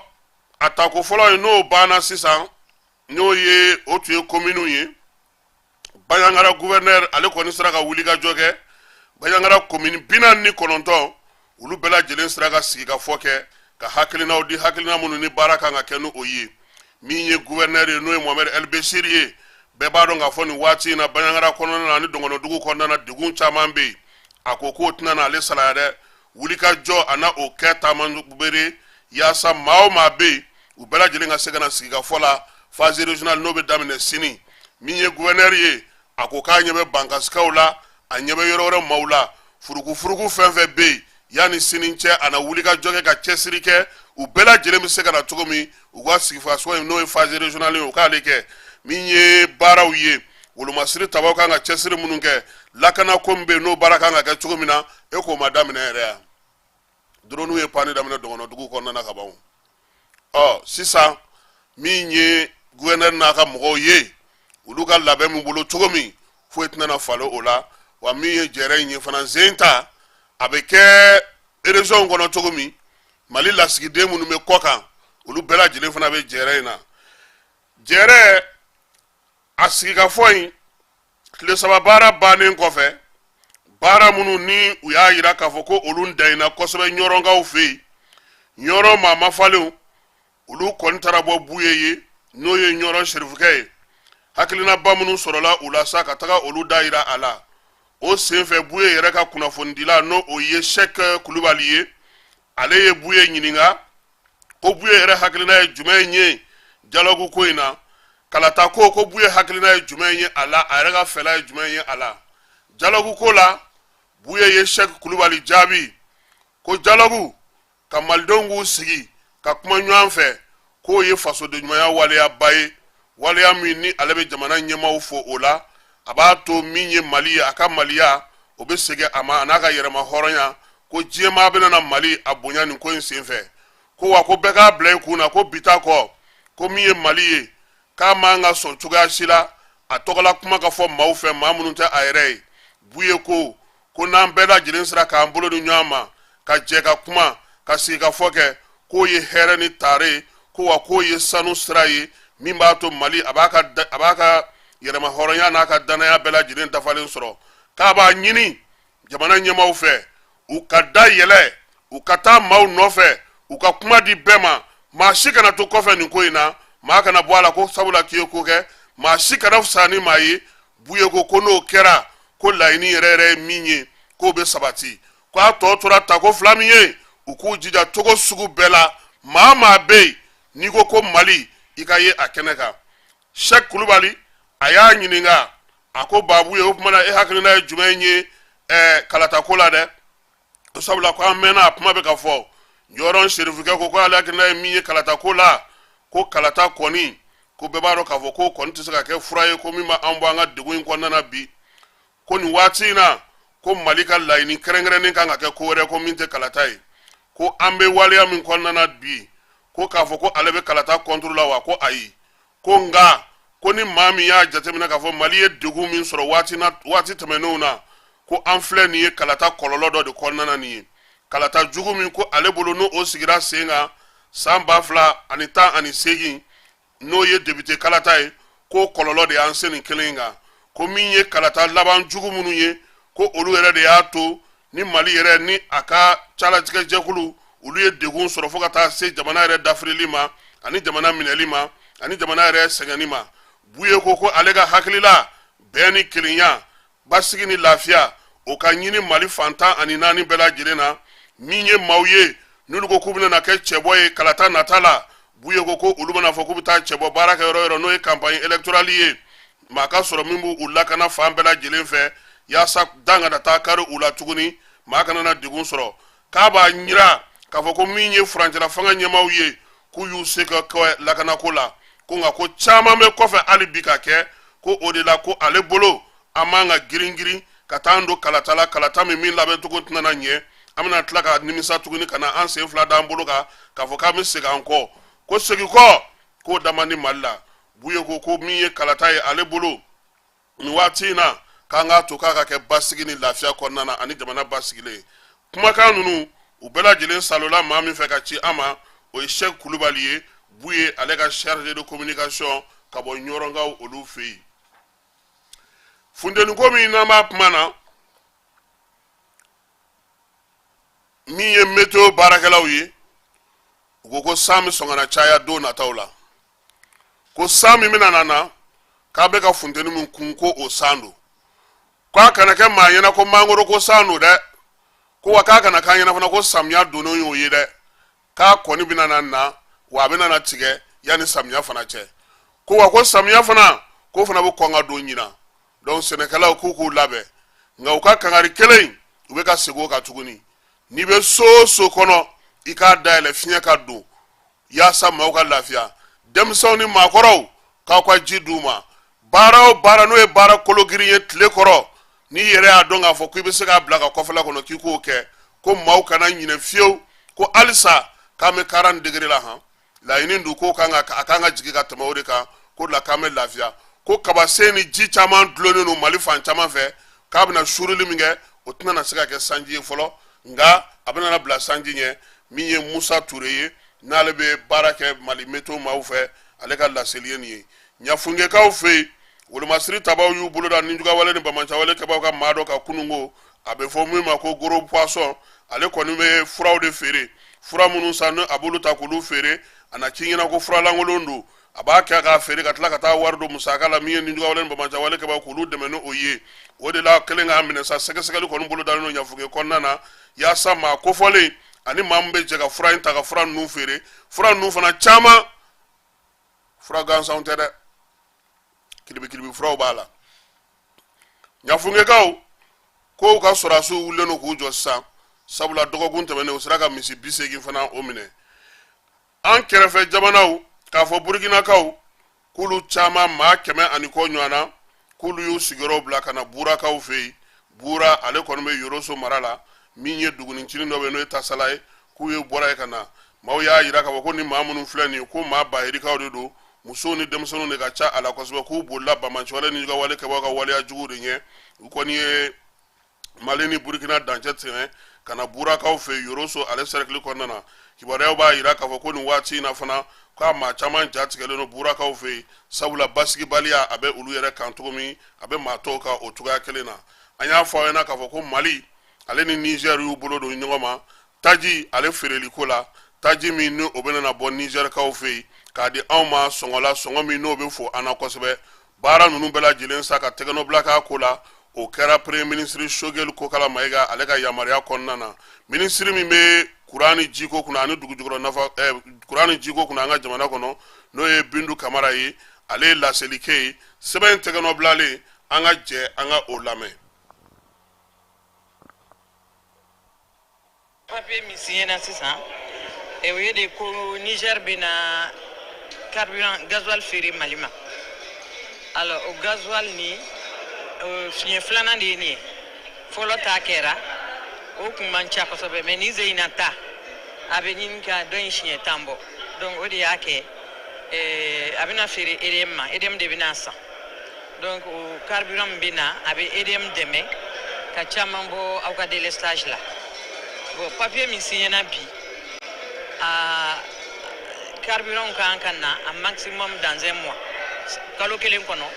Speaker 3: a tako fɔlɔ ye n'o banna sisan n'o ye o tun ye commune ye Bandiagara gouverneur ale kɔni sera ka wuli ka jɔ kɛ Bandiagara commune 49 olu bɛɛ lajɛlen sera ka sigikafɔ kɛ ka hakilinaw di hakilina minnu ni baara kan ka kɛ n'o ye min ye gouverneur ye n'o ye Mohamed El Beshiri ye bɛɛ b'a dɔn k'a fɔ nin waati in na Bandiagara kɔnɔna na ani Dɔngɔnɔdugu kɔnɔna na degun caman bɛ yen a ko k'o tɛna n'ale salaya dɛ wulikajɔ a na o kɛ taamabere yaasa maa o maa bɛ yen u bɛɛ lajɛlen ka se ka na sigikafɔ la phase régionale n'o bɛ daminɛ sini min ye gouverneur ye a ko k'a ɲɛ bɛ bankasikaw la a ɲɛ bɛ yɔrɔ wɛrɛ maaw la furukufuruku fɛn fɛn bɛ yen yanni sini cɛ a na wulikajɔ kɛ ka cɛsiri kɛ u bɛɛ lajɛlen bɛ se ka na cogo min u ka sigifaso n'o ye phase régionale ye u k'ale kɛ min ye baaraw ye wolomasiri tabaw kan ka cɛsiri minnu kɛ lakana ko min bɛ yen n'o baara kan ka kɛ cogo min na e k'o ma daminɛ yɛrɛ yan drone ye panne daminɛ Dɔngɔnɔdugu kɔnɔna na ka ban sisan min ye gouverneur n'a ka mɔgɔw ye olu ka labɛn min bolo cogo min foyi tɛna na falen o la wa min ye jɛrɛ in ye fana Zenta a bɛ kɛ région kɔnɔ cogo min Mali lasigiden minnu bɛ kɔ kan olu bɛɛ lajɛlen fana bɛ jɛrɛ in na jɛrɛ a sigikafɔ in tile 3 baara bannen kɔfɛ baara minnu ni u y'a yira k'a fɔ ko olu dayina kosɛbɛ ɲɔrɔnkaw fɛ yen ɲɔrɔ maa mafalenw olu kɔni taara bɔ Buye ye n'o ye ɲɔrɔ serifukɛ ye hakilinaba minnu sɔrɔla u la sa ka taga olu da yira a la o senfɛ Buye yɛrɛ ka kunnafonidila n'o o ye Sɛk Kulubali ye ale ye Buye ɲininka ko Buye yɛrɛ hakilina ye jumɛn ye dialogue ko in na kalata ko Buye hakilina ye jumɛn ye a la a yɛrɛ ka fɛla ye jumɛn ye a la dialogue ko la Buye ye Sɛk Kulubali jaabi ko dialogue ka malidenw k'u sigi ka kuma ɲɔgɔn fɛ k'o ye fasodenɲumanya waleyaba ye waleya min ni ale bɛ jamana ɲɛmaaw fo o la a b'a to min ye Mali ye a ka Maliya o bɛ segin a ma a n'a ka yɛrɛma hɔrɔnya ko diɲɛmaa bɛna na Mali a bonya nin ko in senfɛ ko wa ko bɛɛ k'a bila i kun na ko bi ta kɔ ko min ye Mali ye k'a man ka sɔn cogoya si la a tɔgɔla kuma ka fɔ maaw fɛ maa minnu tɛ a yɛrɛ ye Buye ko n'an bɛɛ lajɛlen sera k'an bolo di ɲɔgɔn ma ka jɛ ka kuma ka sigikafɔ kɛ k'o ye hɛrɛ ni taare ko wa k'o ye sanu sira ye min b'a to Mali a b'a ka yɛrɛma hɔrɔnya n'a ka danaya bɛɛ lajɛlen dafalen sɔrɔ k'a b'a ɲini jamana ɲɛmaaw fɛ u ka da yɛlɛ u ka taa maaw nɔfɛ u ka kuma di bɛɛ ma maa si kana to kɔfɛ nin ko in na maa kana bɔ a la ko sabula k'i ye ko kɛ maa si kana fisa ni maa ye Buye ko n'o kɛra ko laɲini yɛrɛ yɛrɛ ye min ye k'o bɛ sabati ko a tɔ tora tako fila min ye u k'u jija cogo sugu bɛɛ la maa bɛ yen n'i ko Mali i ka ye a kɛnɛ kan Sɛk Kulubali a y'a ɲininka a ko Buye o kumana e hakilina ye jumɛn ye kalata ko la dɛ sabula ko an mɛnna a kuma bɛ ka fɔ ɲɔrɔ serifukɛ ko ale hakilina ye min ye kalata ko la ko kalata kɔni ko bɛɛ b'a dɔn k'a fɔ ko kɔni tɛ se ka kɛ fura ye ko min b'an bɔ an ka degun in kɔnɔna na bi ko nin waati in na ko Mali ka laɲini kɛrɛnkɛrɛnnen kan ka kɛ ko wɛrɛ ko min tɛ kalata ye ko an bɛ waleya min kɔnɔna na bi ko k'a fɔ ko ale bɛ kalata contre la wa ko ayi ko nka ko ni maa min y'a jateminɛ k'a fɔ Mali ye degun min sɔrɔ waati tɛmɛnenw na ko an filɛ nin ye kalata kɔlɔlɔ dɔ de kɔnɔna na nin ye kalata jugu min ko ale bolo n'o sigira sen kan san 2018 n'o ye député kalata ye ko kɔlɔlɔ de y'an se nin kelen kan ko min ye kalata laban jugu minnu ye ko olu yɛrɛ de y'a to ni Mali yɛrɛ ni a ka calatigɛ jɛkulu olu ye degun sɔrɔ fo ka taa se jamana yɛrɛ dafirili ma ani jamana minɛli ma ani jamana yɛrɛ sɛgɛnni ma Buye ko ale ka hakilila bɛn ni kelenya basigi ni lafiya o ka ɲini Mali fantan ani naani bɛɛ lajɛlen na min ye maaw ye n'olu ko k'u bɛna kɛ cɛbɔ ye kalata nata la Buye ko olu bɛna fɔ k'u bɛ taa cɛbɔ baara kɛ yɔrɔ n'o ye campagne électorale ye maa ka sɔrɔ min b'u lakana fan bɛɛ lajɛlen fɛ yasa danga da ta kare ula tuguni ma kana na digun soro ka ba nyira ka fo ko min ye furancɛla fanga ɲɛmaw ye k'u y'u se ka kɛ lakanako la ko nka ko caman bɛ kɔfɛ hali bi ka kɛ ko o de la ko ale bolo an man ka girin ka taa don kalata la kalata min labɛn cogo tɛna na ɲɛ an bɛna tila ka nimisa tuguni ka na an sen fila d'an bolo kan k'a fɔ k'an bɛ segin an kɔ ko segin kɔ k'o dama ni mali la buye ko min ye kalata ye ale bolo nin waati in na k'an k'a to k'a ka kɛ basigi ni lafiya kɔnɔna na ani jamana basigilen kumakan ninnu u bɛɛ lajɛlen salola maa min fɛ ka ci an ma o ye Sɛki Kulubali ye buye ale ka chargé de communication ka bɔ ɲɔrɔnkaw olu fɛ yen funteni ko min n'an b'a kuma na min ye météo baarakɛlaw ye u ko san bɛ sɔn ka na caya don nataw la ko san min bɛna na k'a bɛ ka funteni min kun ko o san don k'a kana kɛ maa ɲɛna ko mangoro ko san don dɛ ko wa k'a kana k'an ɲɛna fana ko samiya donnenw y'o ye dɛ k'a kɔni bɛna na wa a bɛna tigɛ yanni samiya fana cɛ ko wa ko samiya fana ko fana bɛ kɔn ka don ɲina donc sɛnɛkɛlaw k'u labɛn nka u ka kangari kelen u bɛ ka segin o kan tuguni n'i bɛ so kɔnɔ i k'a dayɛlɛ fiɲɛ ka don yaasa maaw ka lafiya denmisɛnw ni maakɔrɔw k'aw ka ji d'u ma baara o baara n'o ye baara kologirin ye tile kɔrɔ n'i yɛrɛ y'a dɔn k'a fɔ k'i bɛ se k'a bila ka kɔfɛla kɔnɔ k'i k'o kɛ ko maaw kana ɲinɛ fiyewu ko halisa k'an bɛ 40 degré la han laɲini dun ko a kan ka jigin ka tɛmɛ o de kan ko la k'an bɛ lafiya ko kabasen ni ji caman dulonnen don Mali fan caman fɛ k'a bɛna suurili min kɛ o tɛna na se ka kɛ sanji ye fɔlɔ nka a bɛna na bila sanji ɲɛ min ye Musa Ture ye n'ale bɛ baara kɛ Mali météo maaw fɛ ale ka laseli ye nin ye ɲafungekaw fɛ yen wolomasiri tabaw y'u bolo da ninjugawale ni bamancawale kɛbaw ka maa dɔ ka kununko a bɛ fɔ min ma ko gros poisson ale kɔni bɛ furaw de feere fura minnu san ni a b'olu ta k'olu feere a na ci ɲɛna ko fura lankolon don a b'a kɛ k'a feere ka tila ka taa wari don musaka la min ye ninjugawale ni bamancawale kɛbaw k'olu dɛmɛ ni o ye o de la kelen k'a minɛ sa sɛgɛsɛgɛli kɔni bolo dalen don ɲafuge kɔnɔna na yaasa maa kofɔlen ani maa min bɛ jɛ ka fura in ta ka fura ninnu feere fura ninnu fana caman fura gansanw tɛ dɛ kiribi furaw b'a la ɲafungekaw kow ka sɔrɔdasiw wulilen don k'u jɔ sisan sabula dɔgɔkun tɛmɛnen u sera ka misi 80 fana o minɛ an kɛrɛfɛ jamanaw k'a fɔ burukinakaw k'olu caman maa 100 ani kɔ ɲɔgɔnna k'olu y'u sigiyɔrɔw bila ka na burakaw fɛ yen bura ale kɔni bɛ Yoroso mara la min ye dugunicinin dɔ bɛ n'o ye Tasala ye k'u ye bɔra ye ka na maaw y'a jira k'a fɔ ko ni maa minnu filɛ nin ye ko maa bahirikaw de don musow ni denmisɛnninw de ka ca a la kosɛbɛ k'u bolila bamancɛwale ni ninjugawale kɛbaw ka waleya juguw de ɲɛ u kɔni ye Mali ni Burkina dancɛ tɛmɛ ka na burakaw fɛ Yoroso ale cercle kɔnɔna na kibaruyaw b'a jira k'a fɔ ko nin waati in na fana k'a maa caman ja tigɛlen don burakaw fɛ yen sabula basigibaliya a bɛ olu yɛrɛ kan cogo min a bɛ maa tɔw kan o cogoya kelen na an y'a fɔ aw ɲɛna k'a fɔ ko Mali ale ni Niger y'u bolo don ɲɔgɔn ma taji ale feereliko la taji min ni o bɛna bɔ Nigerkaw fɛ yen k'a di anw ma sɔngɔ la sɔngɔ min n'o bɛ fɔ an na kosɛbɛ baara ninnu bɛɛ lajɛlen sa ka tɛgɛnɔ bila k'a ko la o kɛra premier ministre Shogel Kokala Mayiga ale ka yamaruya kɔnɔna na ministre min bɛ kuran ni jiko kunna ani dugujukɔrɔ nafa kuran ni jiko kunna an ka jamana kɔnɔ n'o ye Bindu Kamara ye ale ye laseli kɛ ye sɛbɛn tɛgɛnɔ bilalen an ka jɛ an ka o lamɛn.
Speaker 4: Papier min signena sisan o ye de ko Niger bɛna carburant gasoil feere Mali ma alors o gasoil ni fiɲɛ filanan de ye nin ye fɔlɔ ta kɛra o kun man ca kosɛbɛ mais ni Zeyina ta a bɛ ɲini ka dɔ in siɲɛ 10 bɔ donc o de y'a kɛ a bɛna feere EDM ma EDM de bɛna san donc o carburant min bɛna a bɛ EDM dɛmɛ ka caman bɔ aw ka délestage la bon papier min signena bi a carburant kan ka na a maximum dans un mois kalo kelen kɔnɔ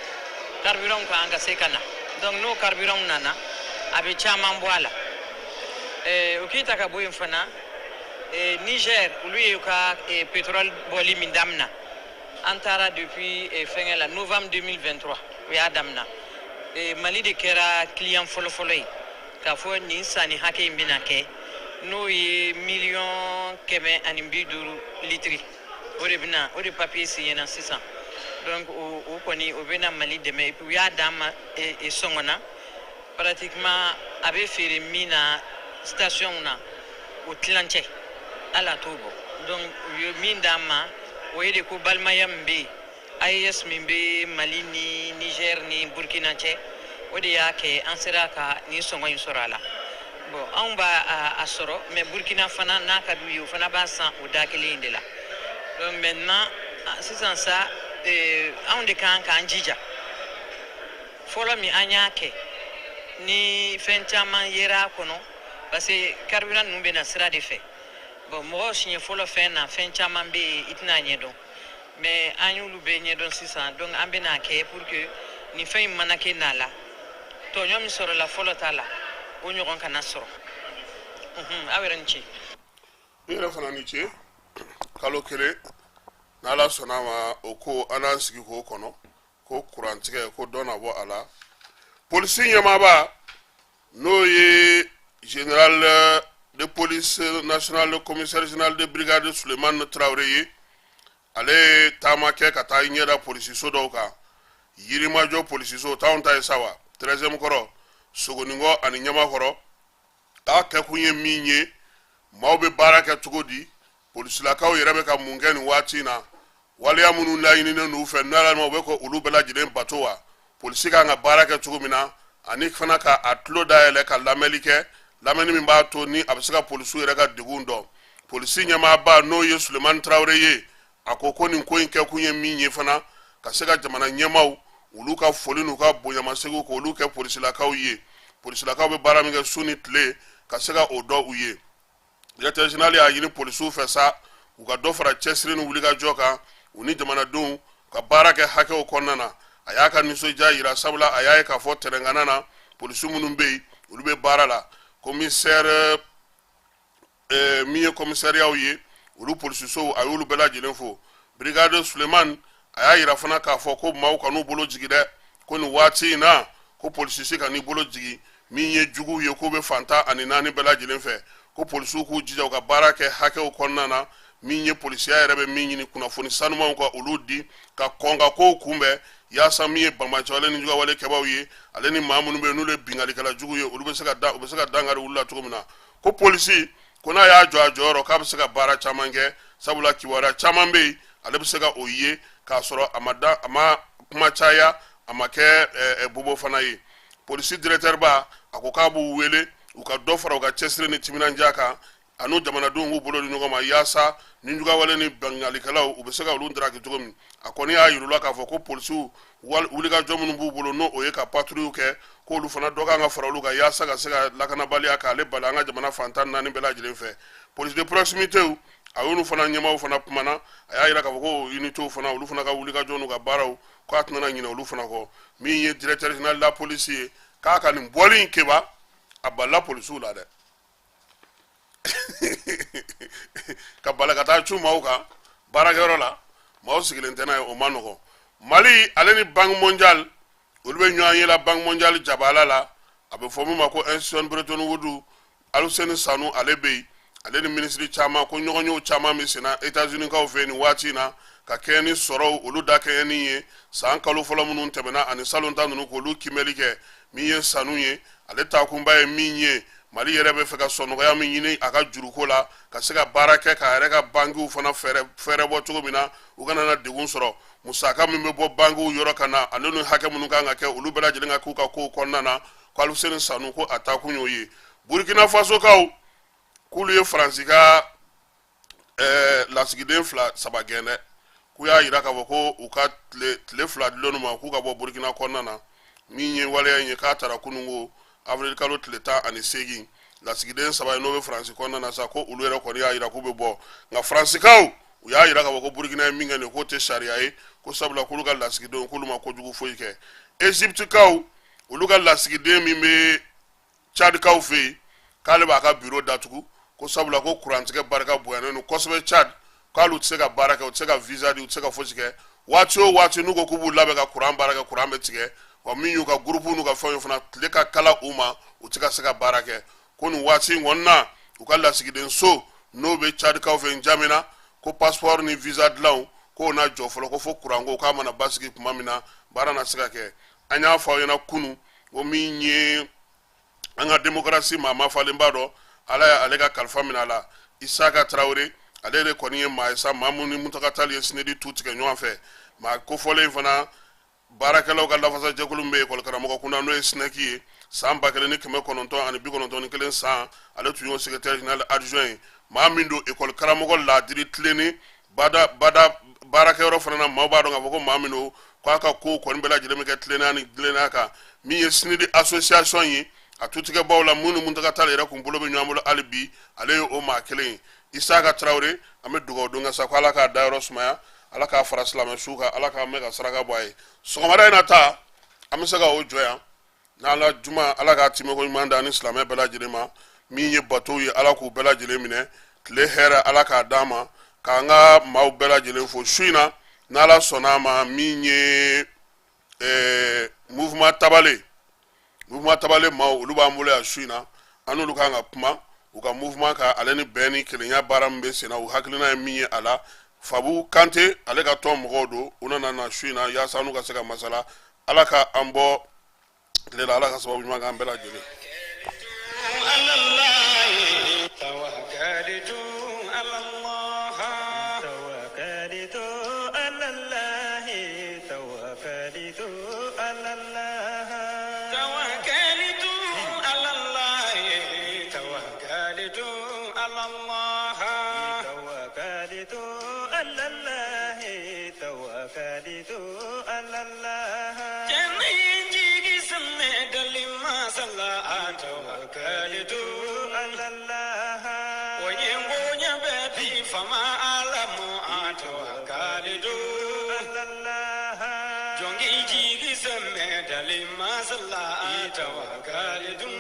Speaker 4: carburant kan ka se ka na donc n'o carburant nana a bɛ caman bɔ a la o k'i ta ka bɔ yen fana Niger olu ye ka pétrole bɔli min damina an taara depuis fɛngɛ la novembre 2023 o y'a damina Mali de kɛra client fɔlɔfɔlɔ ye k'a fɔ nin sanni hakɛ in bɛna kɛ n'o ye 1,150,000 litres o de papier signena sisan donc o kɔni o bɛna Mali dɛmɛ et puis u y'a d'an ma sɔngɔ na pratiquement a bɛ feere min na station na o tilancɛ ala t'o bɔ donc u ye min d'an ma o ye de ko balimaya min bɛ yen AES min bɛ Mali ni Niger ni Burkina cɛ o de y'a kɛ an sera ka nin sɔngɔ in sɔrɔ a la bon anw b'a a sɔrɔ mais Burkina fana n'a ka d'u ye o fana b'a san o da kelen in de la donc maintenant sisan sa anw de kan k'an jija fɔlɔ min an y'a kɛ ni fɛn caman yera a kɔnɔ parce que carburant ninnu bɛ na sira de fɛ bon mɔgɔ siɲɛ fɔlɔ fɛn na fɛn caman bɛ yen i tɛna ɲɛdɔn mais an y'olu bɛɛ ɲɛdɔn sisan donc an bɛna kɛ pour que nin fɛn in mana kɛ n'a la tɔɲɔ min sɔrɔla fɔlɔ t'a la o ɲɔgɔn kana sɔrɔ aw yɛrɛ ni ce
Speaker 3: i yɛrɛ fana ni ce kalo kelen n'ala sɔnna ma o ko an n'an sigi k'o kɔnɔ ko kurantigɛ ko dɔ na bɔ a la polisi ɲɛmaaba n'o ye général de police national le commissaire général de brigade Sulemani Traoré ye ale ye taama kɛ ka taa ɲɛda polisiso dɔw kan yirimajɔ polisiso t'anw ta ye sa wa 13e kɔrɔ Sogonikɔ ani Ɲamakɔrɔ a kɛkun ye min ye maaw bɛ baara kɛ cogo di polisilakaw yɛrɛ bɛ ka mun kɛ nin waati in na waleya minnu laɲininen n'u fɛ n'ala ma u bɛ ko olu bɛɛ lajɛlen bato wa polisi kan ka baara kɛ cogo min na ani fana ka a tulo dayɛlɛ ka lamɛnni kɛ lamɛnni min b'a to ni a bɛ se ka polisiw yɛrɛ ka degun dɔn polisi ɲɛmaaba n'o ye Sulemani Traoré ye a ko nin ko in kɛkun ye min ye fana ka se ka jamana ɲɛmaw olu ka foli n'u ka bonyamasegu k'olu kɛ polisilakaw ye polisilakaw bɛ baara min kɛ su ni tile ka se ka o dɔn u ye directeur général y'a ɲini polisiw fɛ sa u ka dɔ fara cɛsiri ni wulikajɔ kan u ni jamanadenw ka baara kɛ hakɛw kɔnɔna na a y'a ka nisɔndiya yira sabula a y'a ye k'a fɔ tɛrɛngana na polisi minnu bɛ yen olu bɛ baara la commissaire min ye commissariat ye olu polisisow a y'olu bɛɛ lajɛlen fo brigade Sulemani a y'a yira fana k'a fɔ ko maaw kan'u bolo jigi dɛ ko nin waati in na ko polisisi ka n'i bolo jigi min ye juguw ye k'o bɛ fantan ani naani bɛɛ lajɛlen fɛ ko polisiw k'u jija u ka baara kɛ hakɛw kɔnɔna na min ye polisiya yɛrɛ bɛ min ɲini kunnafoni sanumanw ka olu di ka kɔn ka kow kunbɛn yaasa min ye banbaaci ale ni jugawale kɛbaw ye ale ni maa minnu bɛ yen n'olu ye bingalikɛla jugu ye olu bɛ se ka dankari olu la cogo min na ko polisi ko n'a y'a jɔ a jɔyɔrɔ k'a bɛ se ka baara caman kɛ sabula kibaruya caman bɛ yen ale bɛ se ka o ye k'a sɔrɔ a ma kuma caya a ma kɛ bobo fana ye polisi directeur ba a ko k'a b'u wele u ka dɔ fara u ka cɛsiri ni timinandiya kan a n'u jamanadenw k'u bolo di ɲɔgɔn ma yaasa ni jugawale ni bangalikɛlaw u bɛ se ka olu daraki cogo min a kɔni y'a yir'u la k'a fɔ ko polisiw wulikajɔ minnu b'u bolo n'o o ye ka patrouille kɛ k'olu fana dɔ kan ka fara olu kan yaasa ka se ka lakanabaliya k'ale bali an ka jamana fantan naani bɛɛ lajɛlen fɛ police de proximité a y'olu fana ɲɛmaaw fana kumana a y'a yira k'a fɔ ko unité fana olu fana ka wulikajɔ n'u ka baaraw k'a tɛna ɲinɛ olu fana kɔ min ye directeur général de la police ye k'a ka nin bɔli in kɛba a balila polisiw la dɛ ka bala ka taa cu maaw kan baarakɛyɔrɔ la maaw sigilen tɛ n'a ye o ma nɔgɔn Mali ale ni Banque mondiale olu bɛ ɲɔgɔn ye la Banque mondiale jabala la a bɛ fɔ min ma ko institution Bretton Woods Aluseni Sanu ale bɛ yen ale ni ministre caman ko ɲɔgɔnyew caman bɛ senna États-Unis kaw fɛ nin waati in na ka kɛ ni sɔrɔw olu da kɛ ni ye san kalo fɔlɔ minnu tɛmɛna ani salon ta ninnu k'olu kimɛli kɛ min ye Sanu ye ale taakunba ye min ye Mali yɛrɛ bɛ fɛ ka sɔnɔgɔya min ɲini a ka juruko la ka se ka baara kɛ k'a yɛrɛ ka bankiw fana fɛrɛ bɔ cogo min na u kana na degun sɔrɔ musaka min bɛ bɔ bankiw yɔrɔ ka na ale ni hakɛ minnu kan ka kɛ olu bɛɛ lajɛlen ka k'u ka kow kɔnɔna na ko Aluseni Sanu ko a taakun y'o ye Burkina Faso kaw k'olu ye Faransi ka lasigiden 2-3 gɛn dɛ k'u y'a yira k'a fɔ ko u ka tile 2 dilen ma k'u ka bɔ Burkina kɔnɔna na min ye waleya in ye k'a taara kunungo avril kalo tile 18 lasigiden 3 ye n'o bɛ Faransi kɔnɔna na sa ko olu yɛrɛ kɔni y'a yira k'u bɛ bɔ nka Faransikaw u y'a yira k'a fɔ ko Burkina ye min kɛ nin k'o tɛ sariya ye ko sabula k'olu ka lasigidenw k'olu ma kojugu foyi kɛ Egypte kaw olu ka lasigiden min bɛ Tchad kaw fɛ yen k'ale b'a ka bureau datugu ko sabula ko kurantigɛ barika bonyana no kosɛbɛ Tchad k'olu tɛ se ka baara kɛ u tɛ se ka visa di u tɛ se ka fosi kɛ waati o waati n'u ko k'u b'u labɛn ka kuran baara kɛ kuran bɛ tigɛ wa min y'u ka groupe n'u ka fɛnw fana tile ka kala u ma u tɛ ka se ka baara kɛ ko nin waati in kɔni na u ka lasigiden so n'o bɛ Tchad kaw fɛ N'Djamena ko passeport ni visa dilanw k'o na jɔ fɔlɔ ko fo kuran ko k'a mana basigi tuma min na baara na se ka kɛ an y'a fɔ aw ɲɛna kunu ko min ye an ka démocratie maa falen b'a dɔn ala ye ale ka kalifa minɛ a la Isaka Traoré ale de kɔni ye maa ye sa maa mun ni Muntaka Tall ye sinɛdi tu tigɛ ɲɔgɔn fɛ maa kofɔlen in fana baarakɛlaw ka lafasajɛkulu min bɛ ekɔli karamɔgɔ kunda n'o ye SNEC ye san 1991 san ale tun y'o secrétaire général adjoint ye maa min don ekɔli karamɔgɔ laadiri tilenni baarakɛyɔrɔ fana na maaw b'a dɔn k'a fɔ ko maa min don k'a ka ko kɔni bɛɛ lajɛlen bɛ kɛ tilennenya ni dilennenya kan min ye sinɛdi association ye a tutigɛbaaw la mun ni Muntaka Tall yɛrɛ kun bolo bɛ ɲɔgɔn bolo hali bi ale ye o maa kelen ye Isaka Traoré an bɛ dugawu don ka sa ko ala k'a dayɔrɔ sumaya ala k'a fara silamɛsu kan ala k'a mɛn ka saraka bɔ a ye sɔgɔmada in na ta an bɛ se ka o jɔ yan n'ala juma ala k'a timɛko ɲuman da ni silamɛ bɛɛ lajɛlen ma min ye batow ye ala k'u bɛɛ lajɛlen minɛ tile hɛrɛ ala k'a d'an ma k'an ka maaw bɛɛ lajɛlen fo su in na n'ala sɔnn'a ma min ye mouvement Tabale maaw olu b'an bolo yan su in na an n'olu kan ka kuma u ka mouvement ka ale ni bɛn ni kelenya baara min bɛ sen na u hakilina ye min ye a la Fabu Kante ale ka tɔn mɔgɔw don u nana na su in na yaasa n'u ka se ka masala ala ka an bɔ tile la ala ka sababu ɲuman k'an bɛɛ lajɛlen
Speaker 1: Jongi jigi semme dalima sala tawakkalitu